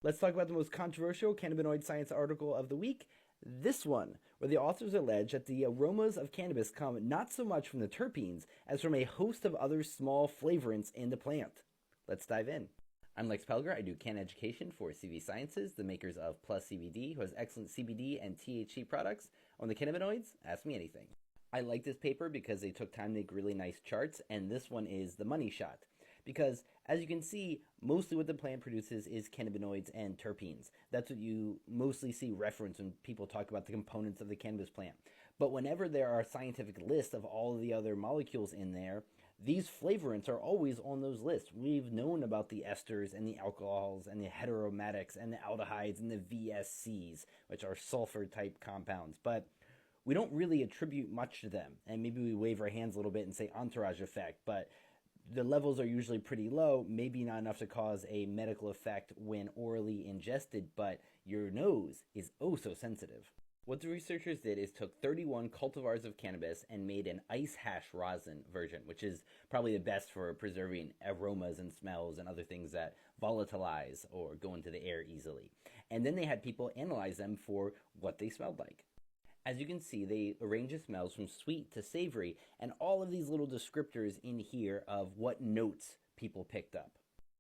Let's talk about the most controversial cannabinoid science article of the week. This one, where the authors allege that the aromas of cannabis come not so much from the terpenes as from a host of other small flavorants in the plant. Let's dive in. I'm Lex Pelger. I do can education for CV Sciences, the makers of Plus CBD, who has excellent CBD and THC products. On the cannabinoids, ask me anything. I like this paper because they took time to make really nice charts, and this one is the money shot. Because, as you can see, mostly what the plant produces is cannabinoids and terpenes. That's what you mostly see referenced when people talk about the components of the cannabis plant. But whenever there are scientific lists of all of the other molecules in there, these flavorants are always on those lists. We've known about the esters and the alcohols and the heteromatics and the aldehydes and the VSCs, which are sulfur-type compounds. But we don't really attribute much to them. And maybe we wave our hands a little bit and say entourage effect, but the levels are usually pretty low, maybe not enough to cause a medical effect when orally ingested, but your nose is oh so sensitive. What the researchers did is took 31 cultivars of cannabis and made an ice hash rosin version, which is probably the best for preserving aromas and smells and other things that volatilize or go into the air easily. And then they had people analyze them for what they smelled like. As you can see, they arrange the smells from sweet to savory and all of these little descriptors in here of what notes people picked up.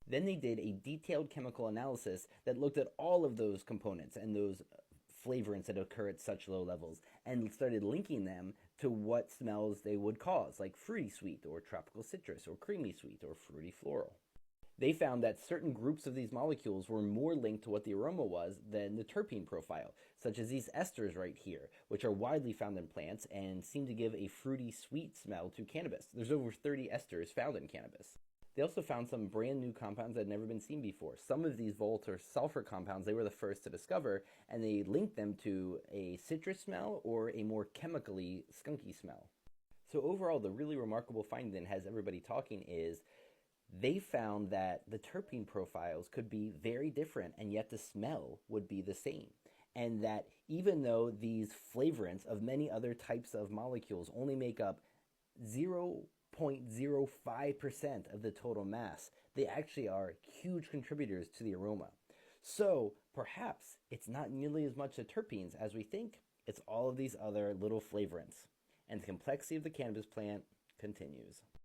Then they did a detailed chemical analysis that looked at all of those components and those flavorants that occur at such low levels and started linking them to what smells they would cause, like fruity sweet or tropical citrus or creamy sweet or fruity floral. They found that certain groups of these molecules were more linked to what the aroma was than the terpene profile, such as these esters right here, which are widely found in plants and seem to give a fruity sweet smell to cannabis. There's over 30 esters found in cannabis. They also found some brand new compounds that had never been seen before. Some of these volatile sulfur compounds they were the first to discover, and they linked them to a citrus smell or a more chemically skunky smell. So overall, the really remarkable finding that has everybody talking is they found that the terpene profiles could be very different and yet the smell would be the same. And that even though these flavorants of many other types of molecules only make up 0.05% of the total mass, they actually are huge contributors to the aroma. So perhaps it's not nearly as much the terpenes as we think, it's all of these other little flavorants. And the complexity of the cannabis plant continues.